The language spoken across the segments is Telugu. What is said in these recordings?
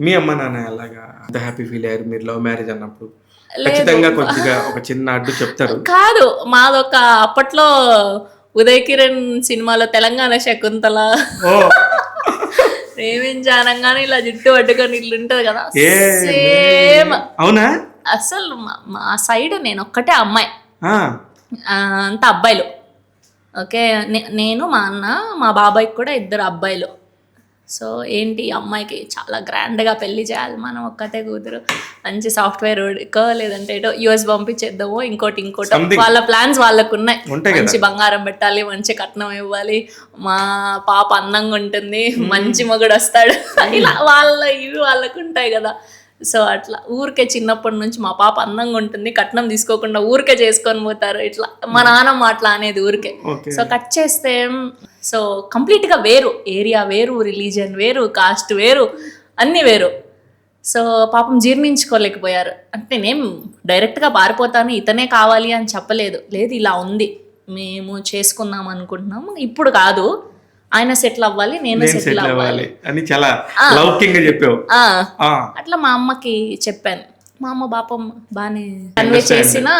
మీ అమ్మ నాన్న ఎలాగా అంత హ్యాపీ ఫీల్ అయ్యారు మీరు లవ్ మ్యారేజ్ అన్నప్పుడు? లేదు. ఖచ్చితంగా కొద్దిగా ఒక చిన్న అడ్డు చెప్తారు. కాదు, మాదొక అప్పట్లో ఉదయ్ కిరణ్ సినిమాలో తెలంగాణ శకుంతల ఓ ప్రేమించానంగానే ఇలా జుట్టు పట్టుకొని ఇల్లు ఉంటది కదా, ఏ సేమ్. అవునా? అసలు మా సైడ్ నేను ఒక్కటే అమ్మాయి, ఆ, అంత అబ్బాయిలు. ఓకే, నేను మా అన్న మా బాబాయ్కి కూడా 2 అబ్బాయిలు. సో ఏంటి, అమ్మాయికి చాలా గ్రాండ్గా పెళ్లి చేయాలి, మనం ఒక్కతే కూతురు, మంచి సాఫ్ట్వేర్ లేదంటే ఏటో యూఎస్ పంపించేద్దామో ఇంకోటి Something. వాళ్ళ ప్లాన్స్ వాళ్ళకు ఉన్నాయి. ఉంటాయి కదా. మంచి బంగారం పెట్టాలి, మంచి కట్నం ఇవ్వాలి, మా పాప అందంగా ఉంటుంది, మంచి మగుడు వస్తాడు, ఇలా వాళ్ళకు ఉంటాయి కదా. సో అట్లా ఊరికే చిన్నప్పటి నుంచి మా పాప అందంగా ఉంటుంది, కట్నం తీసుకోకుండా ఊరికే చేసుకొని పోతారు, ఇట్లా మా నాన్నమ్మ అట్లా అనేది ఊరికే. Okay. సో కట్ చేస్తే సో కంప్లీట్గా వేరు, ఏరియా వేరు, రిలీజియన్ వేరు, కాస్ట్ వేరు, అన్నీ వేరు. సో పాపం జీర్ణించుకోలేకపోయారు. అంటే నేను డైరెక్ట్గా పారిపోతాను ఇతనే కావాలి అని చెప్పలేదు, లేదు ఇలా ఉంది, మేము చేసుకుందాం అనుకుంటున్నాము, ఇప్పుడు కాదు, ఆయన సెటిల్ అవ్వాలి, నేను సెటిల్ అవ్వాలి అని చాలా లౌకికంగా చెప్పావు. అట్లా మా అమ్మకి చెప్పాను. మా అమ్మ పాపం బాగానే కన్వే చేసినా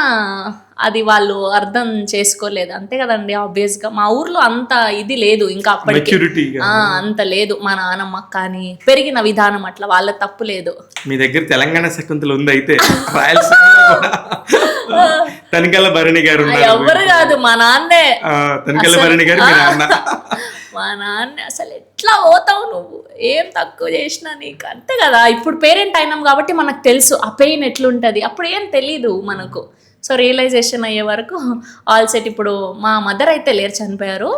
అది వాళ్ళు అర్థం చేసుకోలేదు, అంతే కదండి. ఆబ్వియస్ గా మా ఊర్లో అంత ఇది లేదు ఇంకా అప్పటికి, అంత లేదు. మా నాన్నమ్మ కానీ పెరిగిన విధానం అట్లా, వాళ్ళ తప్పు లేదు. మీ దగ్గర తెలంగాణ శకుంతల ఉంది అయితే, తనికెళ్ళ భరణి గారు ఎవరు కాదు, మా నాన్నే. తనికెళ్ళ భరణి గారు మీ నాన్న. మా నాన్న అసలు ఎట్లా పోతావు నువ్వు, ఏం తక్కువ చేసినా నీకు, అంతే కదా. ఇప్పుడు పేరెంట్ అయినాం కాబట్టి మనకు తెలుసు ఆ పెయిన్ ఎట్లుంటుంది, అప్పుడు ఏం తెలీదు మనకు. సో రియలైజేషన్ అయ్యే వరకు ఆల్ సెట్. ఇప్పుడు మా మదర్ అయితే లేరు, చనిపోయారు.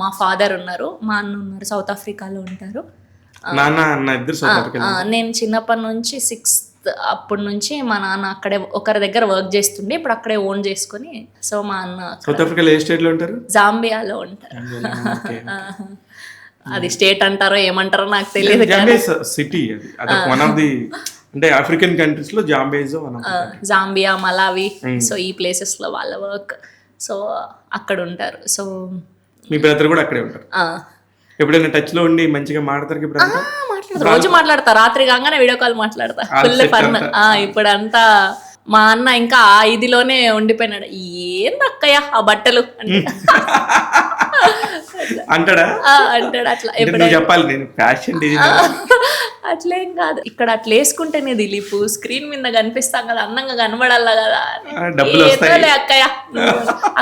మా ఫాదర్ ఉన్నారు, మా అన్న ఉన్నారు, సౌత్ ఆఫ్రికాలో ఉంటారు. నేను చిన్నప్పటి నుంచి 6th అప్పటి నుంచి మా నాన్న అక్కడే ఒకరి దగ్గర వర్క్ చేస్తుండే, ఇప్పుడు అక్కడే ఓన్ చేసుకుని. సో మా అన్న సౌత్ ఆఫ్రికాలో ఏ స్టేట్ లో ఉంటారు? జాంబియాలో ఉంటారు. అది స్టేట్ అంటారో ఏమంటారో నాకు తెలియదు. సిటీ అది వన్ ఆఫ్ ది, అంటే ఆఫ్రికన్ కంట్రీస్ లో జాంబియా, మలావి, సో ఈ ప్లేసెస్ లో వాళ్ళ వర్క్. సో అక్కడ ఉంటారు. సో మీ బ్రదర్ కూడా అక్కడే ఉంటారు. ఎప్పుడైనా టచ్ లో ఉండి మంచిగా మాట్లాడతారు? రోజు మాట్లాడతా, రాత్రి కాగానే వీడియో కాల్ మాట్లాడతా, ఫుల్ ఫన్. ఇప్పుడు అంతా మా అన్న ఇంకా ఆ ఇదిలోనే ఉండిపోయినాడు, ఏందక్కయ్య ఆ బట్టలు అంటాడా? అంటాడు అట్లా. ఎప్పుడు చెప్పాలి నేను ఫ్యాషన్ డిజైనర్ అట్లేం కాదు, ఇక్కడ అట్లా వేసుకుంటేనే దిలీపు స్క్రీన్ మీద కనిపిస్తాం కదా, అందంగా కనబడాలా కదా, ఏదోలే అక్కయ్య.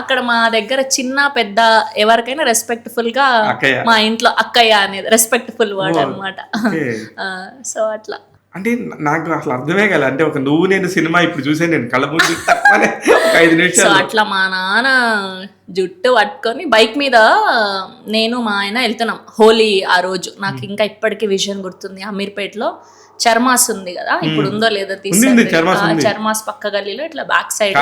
అక్కడ మా దగ్గర చిన్న పెద్ద ఎవరికైనా రెస్పెక్ట్ఫుల్ గా, మా ఇంట్లో అక్కయ్య అనేది రెస్పెక్ట్ఫుల్ వర్డ్ అనమాట. సో అట్లా. అంటే నాకు అసలు అర్థమే కదా, అంటే ఒక నువ్వు నేను సినిమా ఇప్పుడు చూసాను నేను కళ్ళ ముందు 5 నిమిషాలు. సో అట్లా మా నాన్న జుట్టు పట్టుకొని బైక్ మీద నేను మా ఆయన వెళ్తున్నాం హోలీ ఆ రోజు. నాకు ఇంకా ఇప్పటికీ విజన్ గుర్తుంది, అమీర్పేటలో చర్మాస్ ఉంది కదా, ఇప్పుడు ఉందో లేదో తీసుకోండి, చర్మాస్ పక్క గల్లీలో ఇట్లా బ్యాక్ సైడ్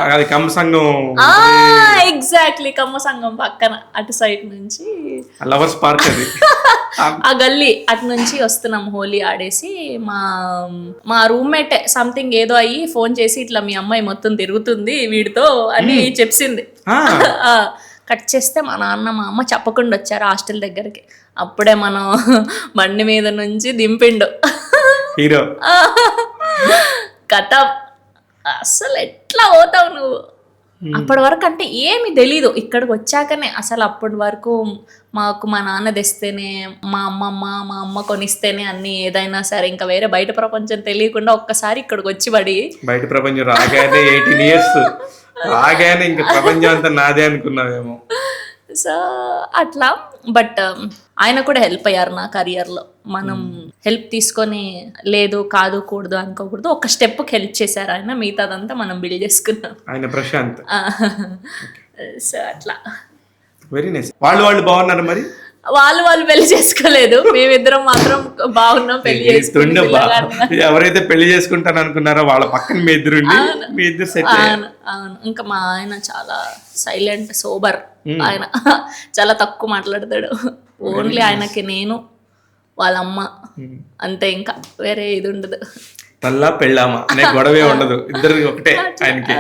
ఎగ్జాక్ట్లీ కమ్మ సంఘం పక్కన అటు సైడ్ నుంచి లవర్స్ పార్క్ అది ఆ గల్లీ అటు నుంచి వస్తున్నాం హోలీ ఆడేసి. మా రూమ్మేట్ సంథింగ్ ఏదో అయ్యి ఫోన్ చేసి ఇట్లా మీ అమ్మాయి మొత్తం తిరుగుతుంది వీడితో అని చెప్పింది. కట్ చేస్తే మా నాన్న మా అమ్మ చెప్పకుండా వచ్చారు హాస్టల్ దగ్గరికి. అప్పుడే మనం బండి మీద నుంచి దింపిండు హీరో. కథ అసలు ఎట్లా పోతావు నువ్వు, అప్పటి వరకు అంటే ఏమి తెలీదు, ఇక్కడికి వచ్చాకనే అసలు. అప్పటి వరకు మాకు మా నాన్న తెస్తేనే, మా అమ్మ కొనిస్తేనే అన్ని ఏదైనా సరే, ఇంకా వేరే బయట ప్రపంచం తెలియకుండా ఒక్కసారి ఇక్కడికి వచ్చి పడి బయట ప్రపంచం రాగానే 18 years రాగానే ఇంకా ప్రపంచం అంతా నాదే అనుకున్నావేమో. సో అట్లా. బట్ ఆయన కూడా హెల్ప్ అయ్యారు నా కెరియర్లో. మనం హెల్ప్ తీసుకొని లేదు కాదు కూడదు అనుకోకూడదు, ఒక స్టెప్కి హెల్ప్ చేశారు ఆయన, మిగతాదంతా మనం బిల్డ్ చేసుకున్నాం. ఆయన ప్రశాంత్. సో అట్లా. Very nice. వాళ్ళు బాగున్నారు మరి? వాళ్ళు పెళ్లి చేసుకోలేదు, మేమిద్దరం మాత్రం బాగున్నాం, పెళ్లి చేసుకుంటే. ఎవరైతే పెళ్లి చేసుకుంటాను అనుకున్నారో వాళ్ళ పక్కన మీ ఇద్దరు సెట్. అవును. ఇంకా మా ఆయన చాలా సైలెంట్ సోబర్, ఆయన చాలా తక్కువ మాట్లాడతాడు. ఓన్లీ ఆయనకి నేను వాళ్ళ అమ్మ అంతే, ఇంకా వేరే ఇది ఉండదు. తల్లా పెళ్ళామా అనే గొడవే ఉండదు, ఇద్దరు ఒకటే ఆయనకి.